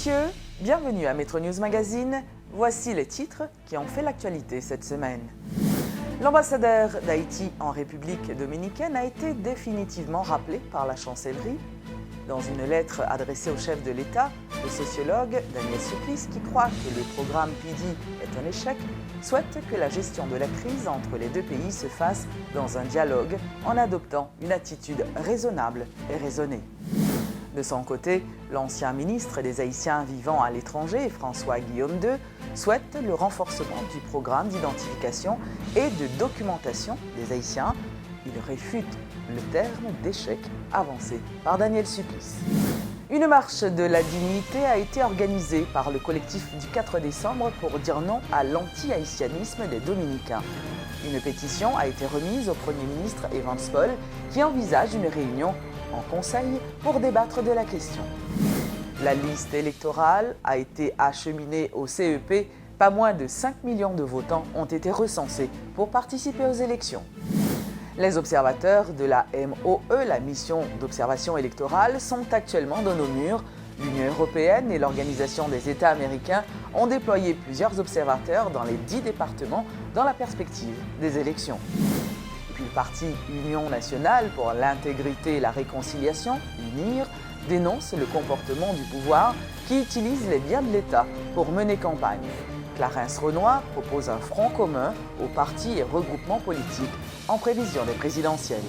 messieurs, bienvenue à Metro News Magazine. Voici les titres qui ont fait l'actualité cette semaine. L'ambassadeur d'Haïti en République dominicaine a été définitivement rappelé par la chancellerie. Dans une lettre adressée au chef de l'État, le sociologue Daniel Supplice, qui croit que le programme PIDI est un échec, souhaite que la gestion de la crise entre les deux pays se fasse dans un dialogue en adoptant une attitude raisonnable et raisonnée. De son côté, l'ancien ministre des Haïtiens vivant à l'étranger, François Guillaume II, souhaite le renforcement du programme d'identification et de documentation des Haïtiens. Il réfute le terme d'échec avancé par Daniel Supplice. Une marche de la dignité a été organisée par le collectif du 4 décembre pour dire non à l'anti-haïtianisme des Dominicains. Une pétition a été remise au Premier ministre Evans Paul qui envisage une réunion en conseil pour débattre de la question. La liste électorale a été acheminée au CEP. Pas moins de 5 millions de votants ont été recensés pour participer aux élections. Les observateurs de la MOE, la mission d'observation électorale, sont actuellement dans nos murs. L'Union européenne et l'Organisation des États américains ont déployé plusieurs observateurs dans les 10 départements dans la perspective des élections. Et puis le parti Union nationale pour l'intégrité et la réconciliation, UNIR, dénonce le comportement du pouvoir qui utilise les biens de l'État pour mener campagne. Clarence Renoir propose un front commun aux partis et regroupements politiques en prévision des présidentielles.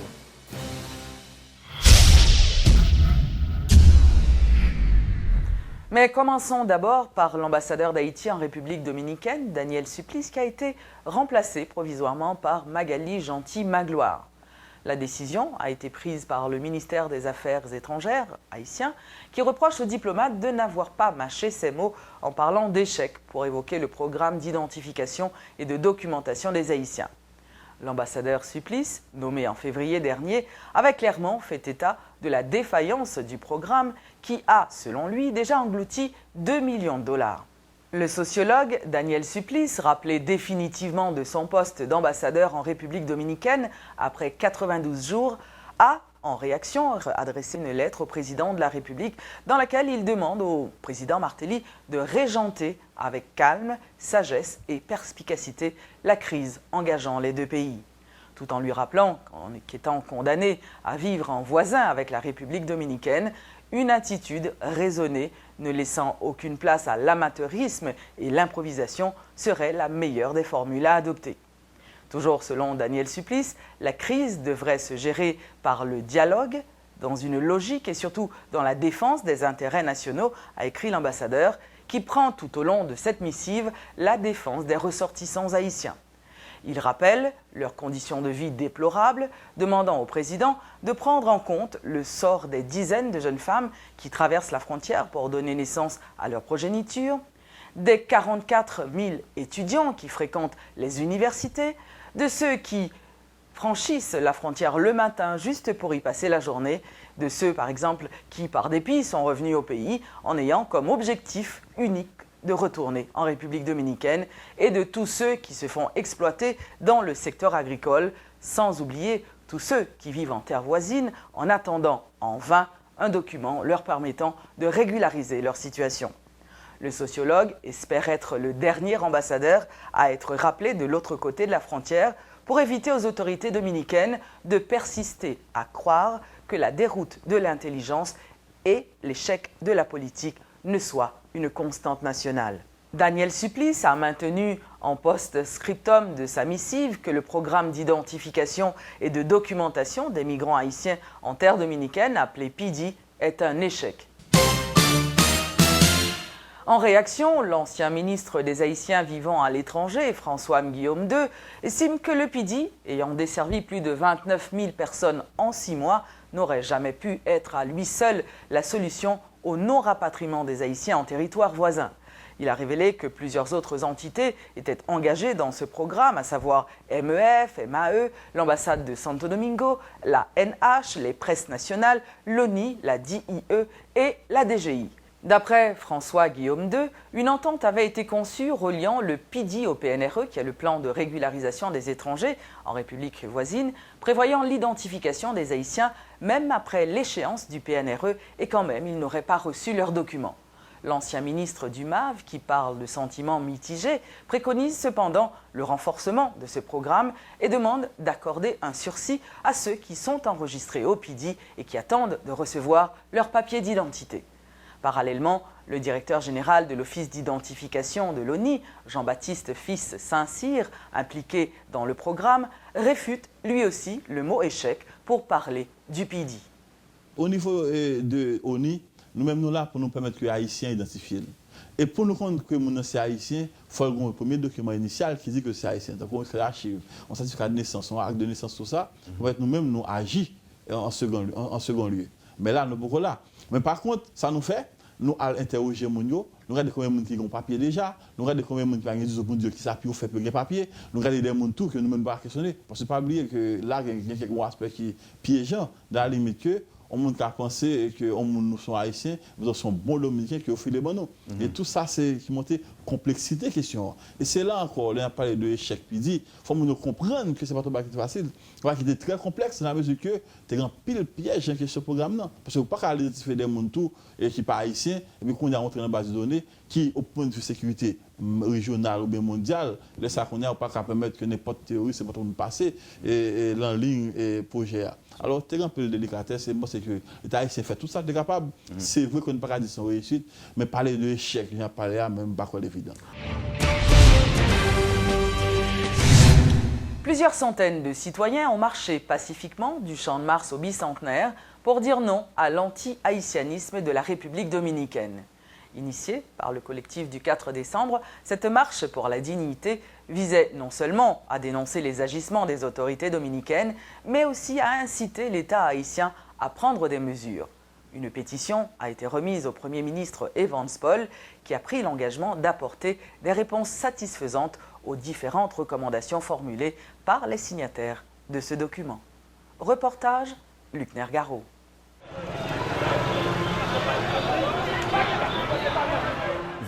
Mais commençons d'abord par l'ambassadeur d'Haïti en République dominicaine, Daniel Supplice, qui a été remplacé provisoirement par Magali Gentil-Magloire. La décision a été prise par le ministère des Affaires étrangères haïtien qui reproche aux diplomates de n'avoir pas mâché ses mots en parlant d'échec pour évoquer le programme d'identification et de documentation des Haïtiens. L'ambassadeur Supplice, nommé en février dernier, avait clairement fait état de la défaillance du programme qui a, selon lui, déjà englouti 2 millions de dollars. Le sociologue Daniel Supplice, rappelé définitivement de son poste d'ambassadeur en République dominicaine après 92 jours, a, en réaction, adressé une lettre au président de la République dans laquelle il demande au président Martelly de régenter avec calme, sagesse et perspicacité la crise engageant les deux pays, tout en lui rappelant qu'étant condamné à vivre en voisin avec la République dominicaine, une attitude raisonnée, ne laissant aucune place à l'amateurisme et l'improvisation, serait la meilleure des formules à adopter. Toujours selon Daniel Supplice, la crise devrait se gérer par le dialogue, dans une logique et surtout dans la défense des intérêts nationaux, a écrit l'ambassadeur, qui prend tout au long de cette missive la défense des ressortissants haïtiens. Il rappelle leurs conditions de vie déplorables, demandant au président de prendre en compte le sort des dizaines de jeunes femmes qui traversent la frontière pour donner naissance à leur progéniture, des 44 000 étudiants qui fréquentent les universités, de ceux qui franchissent la frontière le matin juste pour y passer la journée, de ceux par exemple qui par dépit sont revenus au pays en ayant comme objectif unique de retourner en République dominicaine et de tous ceux qui se font exploiter dans le secteur agricole, sans oublier tous ceux qui vivent en terre voisine en attendant en vain un document leur permettant de régulariser leur situation. Le sociologue espère être le dernier ambassadeur à être rappelé de l'autre côté de la frontière pour éviter aux autorités dominicaines de persister à croire que la déroute de l'intelligence et l'échec de la politique ne soient une constante nationale. Daniel Supplice a maintenu en post-scriptum de sa missive que le programme d'identification et de documentation des migrants haïtiens en terre dominicaine, appelé PIDI, est un échec. En réaction, l'ancien ministre des Haïtiens vivant à l'étranger, François Guillaume II, estime que le PIDI, ayant desservi plus de 29 000 personnes en 6 mois, n'aurait jamais pu être à lui seul la solution au non-rapatriement des Haïtiens en territoire voisin. Il a révélé que plusieurs autres entités étaient engagées dans ce programme, à savoir MEF, MAE, l'ambassade de Santo Domingo, la NH, les presses nationales, l'ONI, la DIE et la DGI. D'après François Guillaume II, une entente avait été conçue reliant le PIDI au PNRE, qui est le plan de régularisation des étrangers en République voisine, prévoyant l'identification des Haïtiens même après l'échéance du PNRE et quand même ils n'auraient pas reçu leurs documents. L'ancien ministre du MAV, qui parle de sentiments mitigés, préconise cependant le renforcement de ce programme et demande d'accorder un sursis à ceux qui sont enregistrés au PIDI et qui attendent de recevoir leur papier d'identité. Parallèlement, le directeur général de l'Office d'identification de l'ONI, Jean-Baptiste Fils Saint-Cyr, impliqué dans le programme, réfute lui aussi le mot échec pour parler du PIDI. Au niveau de l'ONI, nous-mêmes nous là pour nous permettre que les Haïtiens identifient. Et pour nous rendre que nous sommes Haïtiens, il faut le premier document initial qui dit que c'est Haïtien. Donc on crée l'archive, on certificat de naissance, on acte de naissance, tout ça. Nous-mêmes nous agissons en second lieu. Mais là, nous sommes là. Mais par contre, ça nous fait, nous allons interroger les gens, nous regardons combien de gens qui ont papier déjà, nous regardons combien de gens qui ont qui s'appuient au fait de papier, nous regardons des gens tout que nous ne pouvons pas questionner. Parce que ne pas oublier que là, il y a quelques aspects qui sont piégeants, dans la limite que on monde qui a pensé que nous sommes haïtiens, nous sommes bons dominicains qui offrent les bons. Et tout ça, c'est qui montre complexité question. Et c'est là encore, on a parlé de échec PIDI, il faut nous comprendre que ce n'est pas facile, qui est très complexe dans la mesure que tu as un pile piège dans ce programme-là. Parce que vous ne pouvez pas identifier des gens tout et qui ne sont pas haïtiens, et puis qu'on a rentré dans la base de données qui, au point de vue sécurité régionale ou bien mondiale, laisse ça qu'on a pas qu'à permettre que n'importe terroriste ne peut pas passer et en ligne et projet. Alors, tu as un peu de délicatesse, et moi, c'est que l'État haïtien fait tout ça, tu es capable. C'est vrai qu'on ne peut pas dire son réussite, mais parler de l'échec, j'en parlé à même pas quoi l'évident. Plusieurs centaines de citoyens ont marché pacifiquement du Champ de Mars au bicentenaire pour dire non à l'anti-haïtianisme de la République dominicaine. Initiée par le collectif du 4 décembre, cette marche pour la dignité visait non seulement à dénoncer les agissements des autorités dominicaines, mais aussi à inciter l'État haïtien à prendre des mesures. Une pétition a été remise au Premier ministre Evans Paul, qui a pris l'engagement d'apporter des réponses satisfaisantes aux différentes recommandations formulées par les signataires de ce document. Reportage, Luc Nergaro.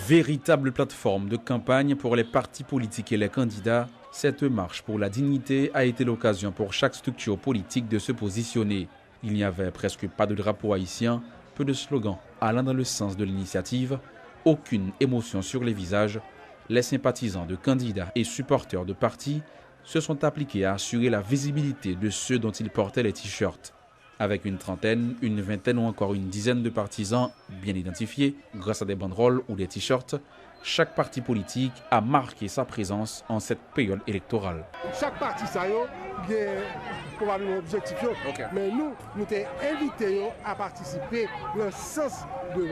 Véritable plateforme de campagne pour les partis politiques et les candidats, cette marche pour la dignité a été l'occasion pour chaque structure politique de se positionner. Il n'y avait presque pas de drapeau haïtien, peu de slogans allant dans le sens de l'initiative, aucune émotion sur les visages. Les sympathisants de candidats et supporters de partis se sont appliqués à assurer la visibilité de ceux dont ils portaient les t-shirts. Avec une trentaine, une vingtaine ou encore une dizaine de partisans bien identifiés grâce à des banderoles ou des t-shirts, chaque parti politique a marqué sa présence en cette période électorale. Chaque parti ça a probablement un objectif, mais nous t'es invités à participer dans le sens de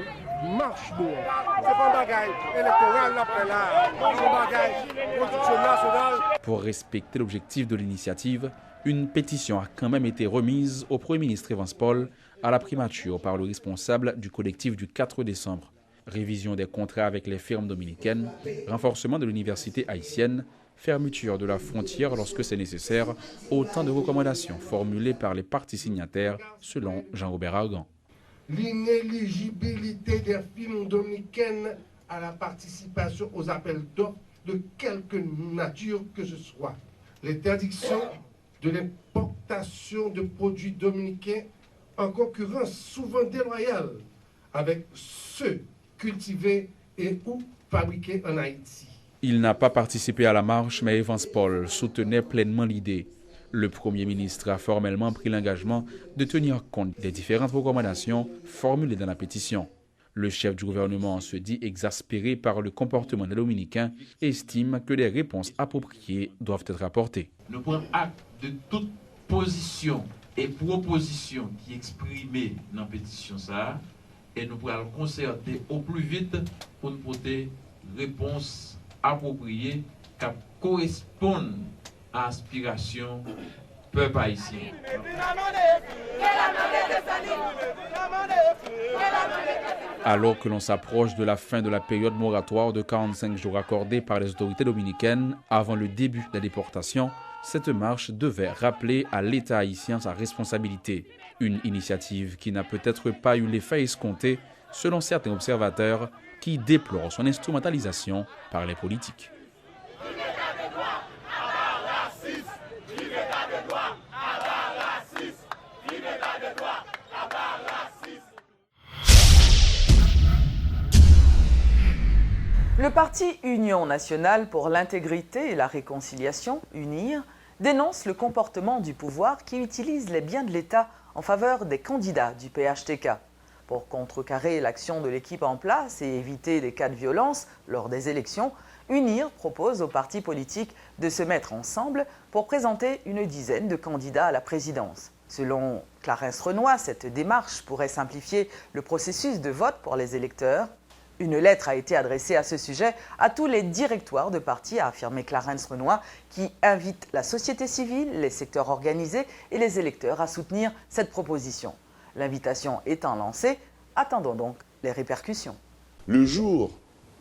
marche de. C'est pas un bagage électoral après là, c'est un bagage production nationale. Pour respecter l'objectif de l'initiative, une pétition a quand même été remise au Premier ministre Evans Paul à la primature par le responsable du collectif du 4 décembre. Révision des contrats avec les firmes dominicaines, renforcement de l'université haïtienne, fermeture de la frontière lorsque c'est nécessaire, autant de recommandations formulées par les partis signataires, selon Jean-Robert Argan. L'inéligibilité des firmes dominicaines à la participation aux appels d'offres de quelque nature que ce soit. L'interdiction de l'importation de produits dominicains en concurrence souvent déloyale avec ceux cultivés et ou fabriqués en Haïti. Il n'a pas participé à la marche, mais Evans Paul soutenait pleinement l'idée. Le Premier ministre a formellement pris l'engagement de tenir compte des différentes recommandations formulées dans la pétition. Le chef du gouvernement se dit exaspéré par le comportement des Dominicains et estime que des réponses appropriées doivent être apportées. Nous prenons acte de toute position et proposition qui est exprimée dans la pétition et nous pourrons concerter au plus vite pour nous porter réponse appropriée qui correspondent à l'aspiration peuple haïtien. Alors que l'on s'approche de la fin de la période moratoire de 45 jours accordée par les autorités dominicaines avant le début de la déportation, cette marche devait rappeler à l'État haïtien sa responsabilité. Une initiative qui n'a peut-être pas eu l'effet escompté, selon certains observateurs, qui déplorent son instrumentalisation par les politiques. parti Union nationale pour l'intégrité et la réconciliation, UNIR, dénonce le comportement du pouvoir qui utilise les biens de l'État en faveur des candidats du PHTK. Pour contrecarrer l'action de l'équipe en place et éviter des cas de violence lors des élections, UNIR propose aux partis politiques de se mettre ensemble pour présenter une dizaine de candidats à la présidence. Selon Clarence Renoy, cette démarche pourrait simplifier le processus de vote pour les électeurs. Une lettre a été adressée à ce sujet à tous les directoires de partis, a affirmé Clarence Renoy, qui invite la société civile, les secteurs organisés et les électeurs à soutenir cette proposition. L'invitation étant lancée, attendons donc les répercussions. Le jour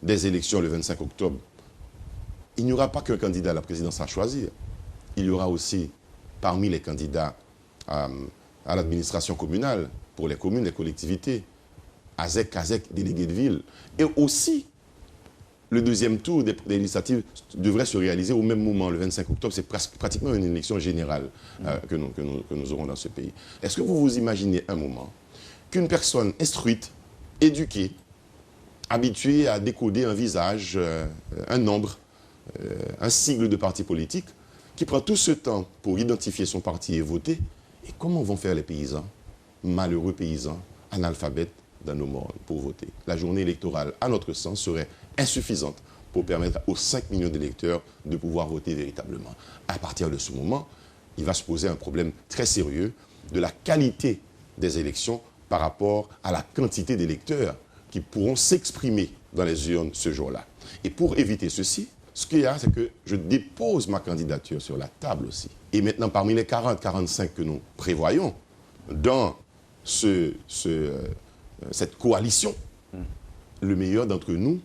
des élections, le 25 octobre, il n'y aura pas qu'un candidat à la présidence à choisir. Il y aura aussi, parmi les candidats à l'administration communale, pour les communes, les collectivités, ASEC, CASEC, délégués de ville. Et aussi, le deuxième tour des législatives devrait se réaliser au même moment, le 25 octobre. C'est pratiquement une élection générale que nous aurons dans ce pays. Est-ce que vous vous imaginez un moment qu'une personne instruite, éduquée, habituée à décoder un visage, un nombre, un sigle de parti politique, qui prend tout ce temps pour identifier son parti et voter, et comment vont faire les paysans, malheureux paysans, analphabètes, dans nos mondes pour voter. La journée électorale, à notre sens, serait insuffisante pour permettre aux 5 millions d'électeurs de pouvoir voter véritablement. À partir de ce moment, il va se poser un problème très sérieux de la qualité des élections par rapport à la quantité d'électeurs qui pourront s'exprimer dans les urnes ce jour-là. Et pour éviter ceci, ce qu'il y a, c'est que je dépose ma candidature sur la table aussi. Et maintenant, parmi les 40-45 que nous prévoyons dans cette coalition, le meilleur d'entre nous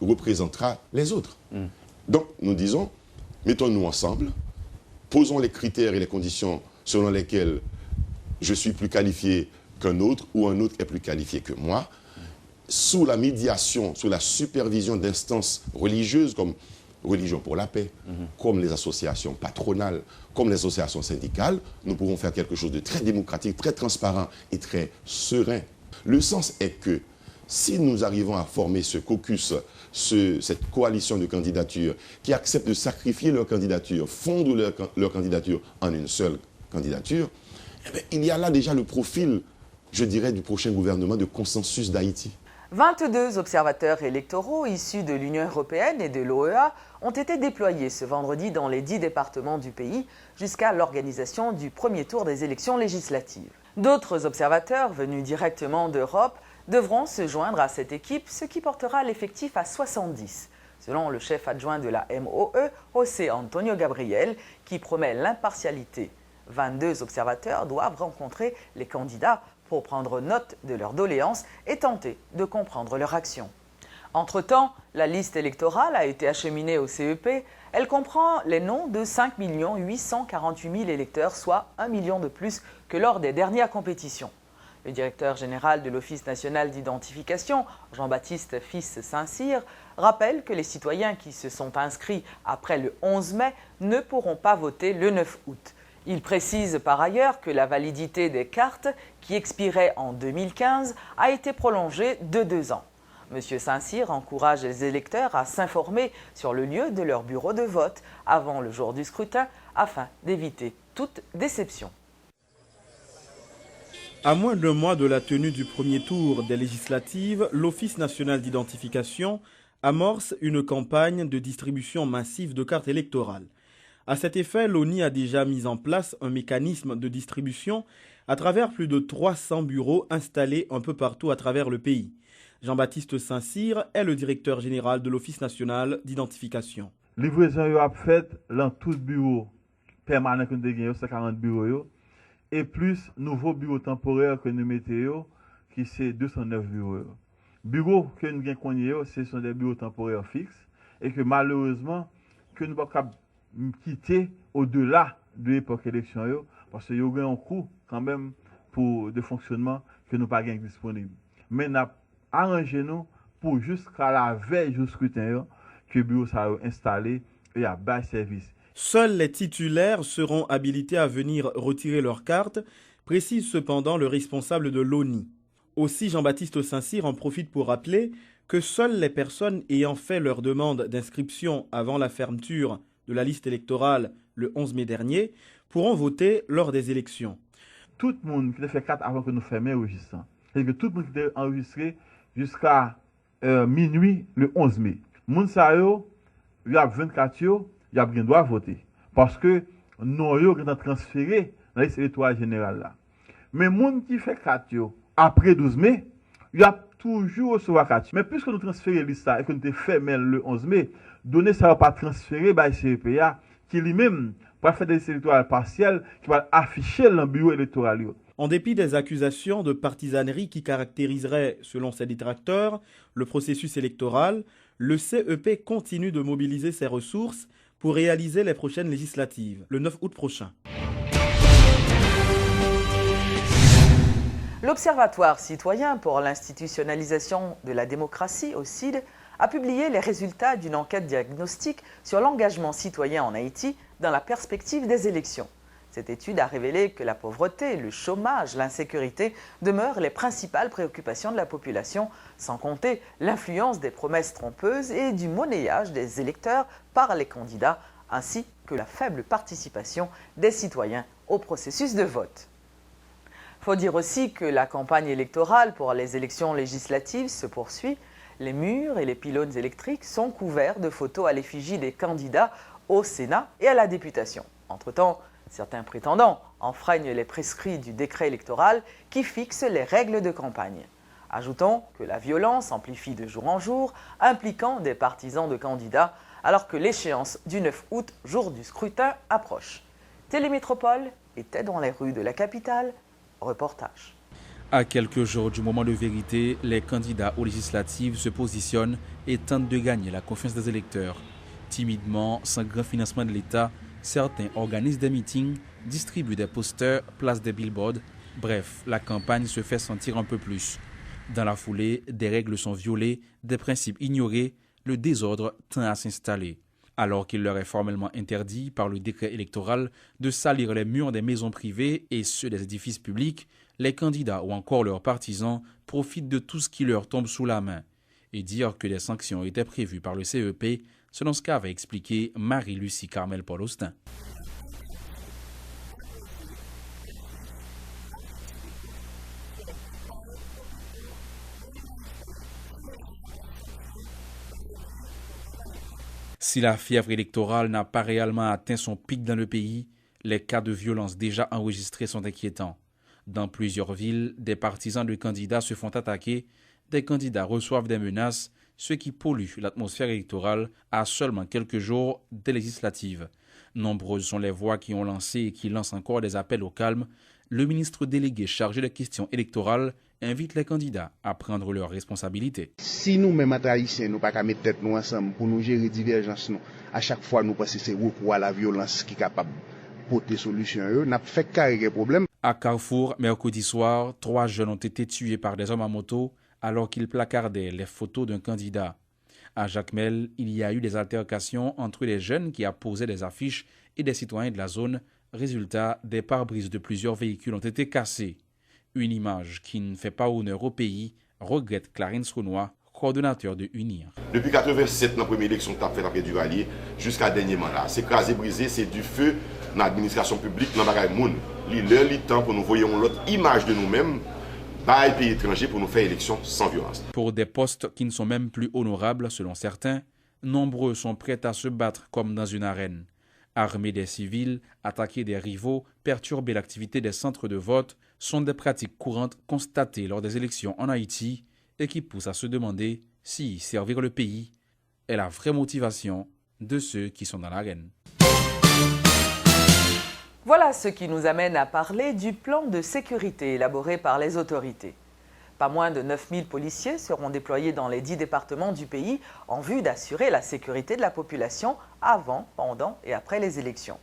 représentera les autres. Donc, nous disons, mettons-nous ensemble, posons les critères et les conditions selon lesquels je suis plus qualifié qu'un autre ou un autre est plus qualifié que moi, sous la médiation, sous la supervision d'instances religieuses comme Religion pour la paix, comme les associations patronales, comme les associations syndicales, nous pouvons faire quelque chose de très démocratique, très transparent et très serein. Le sens est que si nous arrivons à former ce caucus, cette coalition de candidatures qui acceptent de sacrifier leur candidature, fondre leur candidature en une seule candidature, eh bien, il y a là déjà le profil, je dirais, du prochain gouvernement de consensus d'Haïti. 22 observateurs électoraux issus de l'Union européenne et de l'OEA ont été déployés ce vendredi dans les 10 départements du pays jusqu'à l'organisation du premier tour des élections législatives. D'autres observateurs venus directement d'Europe devront se joindre à cette équipe, ce qui portera l'effectif à 70. Selon le chef adjoint de la MOE, José Antonio Gabriel, qui promet l'impartialité. 22 observateurs doivent rencontrer les candidats pour prendre note de leurs doléances et tenter de comprendre leur action. Entre-temps, la liste électorale a été acheminée au CEP. Elle comprend les noms de 5 848 000 électeurs, soit 1 million de plus que lors des dernières compétitions. Le directeur général de l'Office national d'identification, Jean-Baptiste Fils Saint-Cyr, rappelle que les citoyens qui se sont inscrits après le 11 mai ne pourront pas voter le 9 août. Il précise par ailleurs que la validité des cartes, qui expirait en 2015, a été prolongée de 2 ans. M. Saint-Cyr encourage les électeurs à s'informer sur le lieu de leur bureau de vote avant le jour du scrutin afin d'éviter toute déception. À moins d'un mois de la tenue du premier tour des législatives, l'Office national d'identification amorce une campagne de distribution massive de cartes électorales. À cet effet, l'ONI a déjà mis en place un mécanisme de distribution à travers plus de 300 bureaux installés un peu partout à travers le pays. Jean-Baptiste Saint-Cyr est le directeur général de l'Office national d'identification. Livraison a fait dans tout bureau permanent que nous avons, 140 bureaux, et plus nouveaux bureaux temporaires que nous mettons, qui c'est 209 bureaux. Bureaux que nous avons, ce sont des bureaux temporaires fixes, et que malheureusement, que nous ne pouvons pas quitter au-delà de l'époque élection, parce qu'il y a un coût quand même pour de fonctionnement que nous n'avons pas disponible. Mais nous avons arrangé nous pour jusqu'à la veille du scrutin que le bureau soit installé et à bas service. Seuls les titulaires seront habilités à venir retirer leurs cartes, précise cependant le responsable de l'ONI. Aussi, Jean-Baptiste Saint-Cyr en profite pour rappeler que seules les personnes ayant fait leur demande d'inscription avant la fermeture de la liste électorale le 11 mai dernier pourront voter lors des élections. Tout le monde qui a fait 4 avant que nous fermions le registre. C'est-à-dire que tout le monde qui a enregistré jusqu'à minuit le 11 mai. Moun sa yo, il y a 24 yo, il y a bien droit voter. Parce que non yo qui ont transféré dans la liste électorale générale là. Mais moun qui fait 4 yo après 12 mai, il y a toujours recevoir 4. Mais puisque nous transférons la liste et que nous avons fait le 11 mai, donner ça va pas transférer par le CEPA qui lui-même va faire des listes électorales partielles qui va afficher dans le bureau électoral. En dépit des accusations de partisanerie qui caractériseraient, selon ses détracteurs, le processus électoral, le CEP continue de mobiliser ses ressources pour réaliser les prochaines législatives, le 9 août prochain. L'Observatoire citoyen pour l'institutionnalisation de la démocratie, OCID, a publié les résultats d'une enquête diagnostique sur l'engagement citoyen en Haïti dans la perspective des élections. Cette étude a révélé que la pauvreté, le chômage, l'insécurité demeurent les principales préoccupations de la population, sans compter l'influence des promesses trompeuses et du monnayage des électeurs par les candidats, ainsi que la faible participation des citoyens au processus de vote. Il faut dire aussi que la campagne électorale pour les élections législatives se poursuit. Les murs et les pylônes électriques sont couverts de photos à l'effigie des candidats au Sénat et à la députation. Entre-temps, certains prétendants enfreignent les prescrits du décret électoral qui fixe les règles de campagne. Ajoutons que la violence amplifie de jour en jour, impliquant des partisans de candidats, alors que l'échéance du 9 août, jour du scrutin, approche. Télémétropole était dans les rues de la capitale. Reportage. À quelques jours du moment de vérité, les candidats aux législatives se positionnent et tentent de gagner la confiance des électeurs. Timidement, sans grand financement de l'État, certains organisent des meetings, distribuent des posters, placent des billboards. Bref, la campagne se fait sentir un peu plus. Dans la foulée, des règles sont violées, des principes ignorés, le désordre tend à s'installer. Alors qu'il leur est formellement interdit par le décret électoral de salir les murs des maisons privées et ceux des édifices publics, les candidats ou encore leurs partisans profitent de tout ce qui leur tombe sous la main. Et dire que des sanctions étaient prévues par le CEP, selon ce qu'avait expliqué Marie-Lucie Carmel-Paul Austin. Si la fièvre électorale n'a pas réellement atteint son pic dans le pays, les cas de violence déjà enregistrés sont inquiétants. Dans plusieurs villes, des partisans de candidats se font attaquer, des candidats reçoivent des menaces, ce qui pollue l'atmosphère électorale à seulement quelques jours des législatives. Nombreuses sont les voix qui ont lancé et qui lancent encore des appels au calme. Le ministre délégué chargé des questions électorales invite les candidats à prendre leurs responsabilités. Si nous-mêmes, Haïtiens, nous ne pouvons pas mettre tête nous ensemble pour nous gérer divergences, à chaque fois nous pensons que c'est recours à la violence qui est capable de porter solution. Nous avons fait carrer les problèmes. À Carrefour, mercredi soir, 3 jeunes ont été tués par des hommes à moto alors qu'ils placardaient les photos d'un candidat. À Jacmel, il y a eu des altercations entre les jeunes qui apposaient des affiches et des citoyens de la zone. Résultat, des pare-brises de plusieurs véhicules ont été cassés. Une image qui ne fait pas honneur au pays, regrette Clarence Renoir, coordonnateur de UNIR. Depuis 1987, dans la première élection que tu as fait après du Valier, jusqu'à dernier mandat, c'est crasé, brisé, c'est du feu dans l'administration publique, dans le monde. L'heure, le temps pour nous voyons l'autre image de nous-mêmes, par les pays étrangers pour nous faire élection sans violence. Pour des postes qui ne sont même plus honorables, selon certains, nombreux sont prêts à se battre comme dans une arène. Armer des civils, attaquer des rivaux, perturber l'activité des centres de vote sont des pratiques courantes constatées lors des élections en Haïti et qui poussent à se demander si servir le pays est la vraie motivation de ceux qui sont dans l'arène. Voilà ce qui nous amène à parler du plan de sécurité élaboré par les autorités. Pas moins de 9000 policiers seront déployés dans les 10 départements du pays en vue d'assurer la sécurité de la population avant, pendant et après les élections.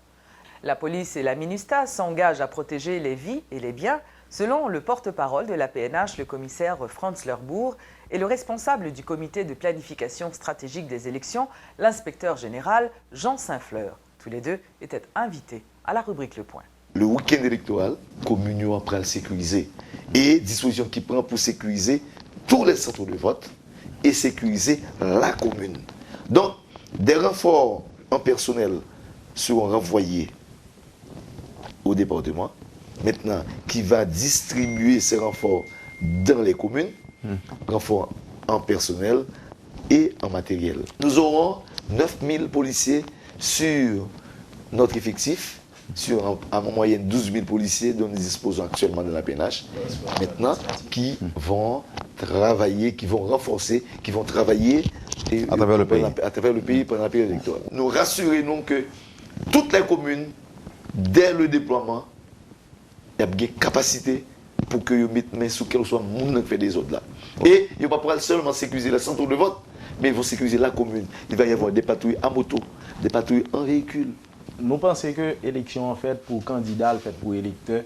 La police et la MINUSTA s'engagent à protéger les vies et les biens, selon le porte-parole de la PNH, le commissaire Franz Lerbourg, et le responsable du comité de planification stratégique des élections, l'inspecteur général Jean Saint-Fleur. Tous les deux étaient invités à la rubrique Le Point. Le week-end électoral, la commune prend le sécuriser. Et disposition qui prend pour sécuriser tous les centres de vote et sécuriser la commune. Donc, des renforts en personnel seront renvoyés au département, maintenant, qui va distribuer ces renforts dans les communes, renforts en personnel et en matériel. Nous aurons 9000 policiers sur notre effectif, sur en moyenne 12 000 policiers dont nous disposons actuellement dans la PNH, maintenant, qui vont travailler, qui vont renforcer, qui vont travailler à travers le pays pendant la période électorale. Nous rassurons que toutes les communes, dès le déploiement, il y a une capacité pour que vous mettiez main sur quel soit le monde qui fait des autres là. Et ils ne vont pas seulement sécuriser le centre de vote, mais ils vont sécuriser la commune. Il va y avoir des patrouilles à moto, des patrouilles en véhicule. Nous pensons que l'élection en fait pour candidats, fait pour électeurs,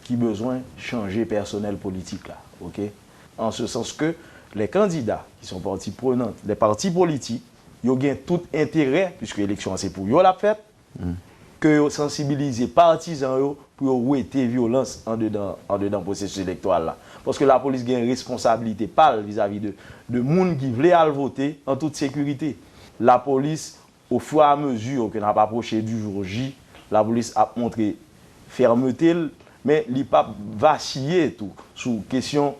qui besoin de changer personnel politique là, ok? En ce sens que les candidats qui sont partie prenante, les partis politiques, ils ont tout intérêt, puisque l'élection c'est pour eux la fête, que sensibiliser les partisans pour arrêter la violence en dedans processus électoral là. Parce que la police a une responsabilité pas vis-à-vis de gens qui veulent voter en toute sécurité. La police, au fur et à mesure que n'a pas approché du jour J, la police a montré fermeté, mais il n'a pas vacillé tout sous question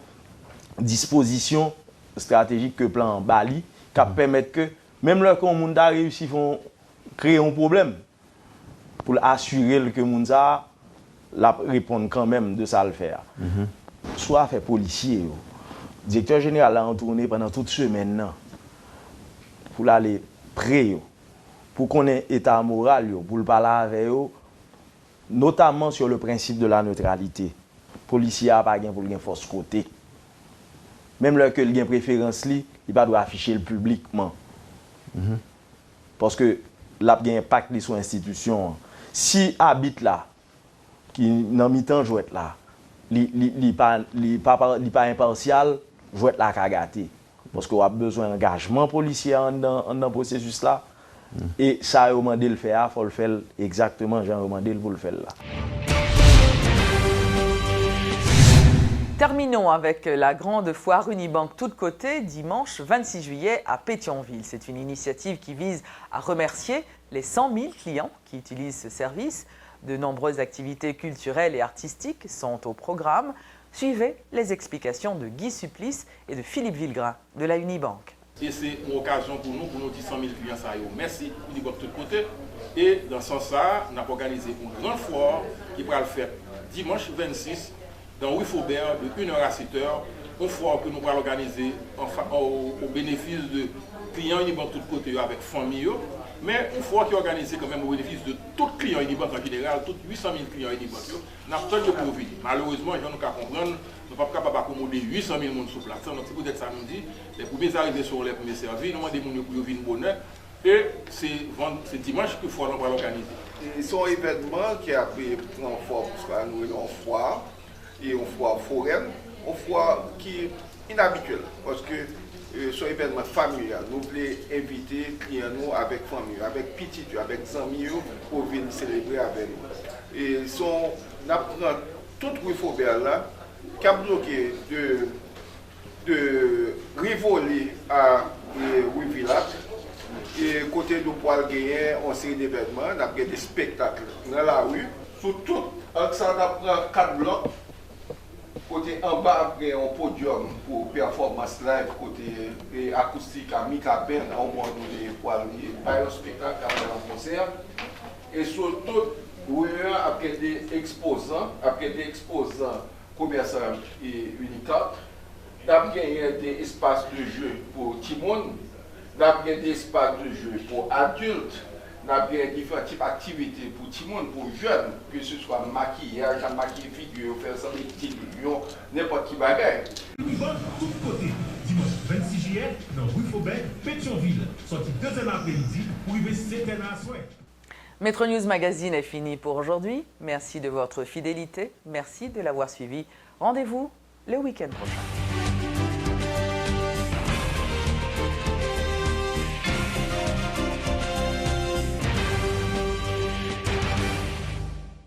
disposition stratégique que plan Bali, qui permet que même le monde a réussi à créer un problème pour assurer que moun sa la répondre quand même de ça le faire. Soit fait policier, le directeur général a tourné pendant toute semaine pour aller près, pour qu'on ait état moral, pour le parler avec eux, notamment sur le principe de la neutralité. Le policier n'a pas pour une force côté. Même lorsque il a une préférence, il ne doit pas afficher le publiquement. Parce que là, il y a un impact sur l'institution. Si habite là, qui n'a mis temps jouet là, il pas impartial, jouet là qu'a gâté. Parce qu'on a besoin d'engagement policier dans le processus là. Et ça a demandé de le faire, il faut le faire exactement, j'ai demandé pour le faire là. Terminons avec la grande foire Unibank Toutes Côtés, dimanche 26 juillet à Pétionville. C'est une initiative qui vise à remercier les 100 000 clients qui utilisent ce service. De nombreuses activités culturelles et artistiques sont au programme. Suivez les explications de Guy Supplice et de Philippe Villegrain de la Unibank. Et c'est une occasion pour nous dire 100 000 clients. Merci, Unibank Toutes Côtés. Et dans ce sens-là, on a organisé une grande foire qui va le faire dimanche 26 dans Rue Faubert de 1h à 7h. Une foire que nous allons organiser au bénéfice de clients Unibank Toutes Côtés avec famille. Mais une fois qui est organisé quand même au bénéfice de tous les clients Unibank en général, tous 800 000 clients Unibank, nous avons besoin de Covid. Malheureusement, je ne peux pas comprendre, nous ne sommes pas capables d'accommoder 800 000 personnes sur place. Donc, c'est peut-être ça nous dit, les premiers arrivés sur les premiers servis, nous demandons des gens pour venir bonheur. Et c'est dimanche que nous allons organiser. C'est un événement qui a pris en forme, parce que nous avons une foire, et une foire foraine, une foire qui est inhabituelle. Parce que sur l'événement familial, nous voulons inviter les clients avec famille, avec petits, avec amis pour venir célébrer avec nous. Et nous apprenons toute Rue Faubert là, qui a bloqué de Rivoli à Rue Villac. Et côté de Poil Gagné, on série d'événements, on a des spectacles dans la rue. Sur tout, ça on prend 4 blocs. Côté en bas, après un podium pour performance live, côté acoustique à Mika-Ben, on va donner pour aller un spectacle, après un concert. Et surtout, après des exposants commerçants et Unicap, on a des espaces de jeu pour Timon, on a des espaces de jeu pour adultes. Nous avons différents types d'activités pour tout le monde, pour jeunes, que ce soit maquillage, maquiller figure, faire ça, des petits millions, n'importe qui bagaille. Unibank Toutes Côtés, dimanche 26 juillet, dans Rue Faubert, Pétionville, sorti 2h après-midi pour arriver 7h à soir. Metro News Magazine est fini pour aujourd'hui. Merci de votre fidélité, merci de l'avoir suivi. Rendez-vous le week-end prochain.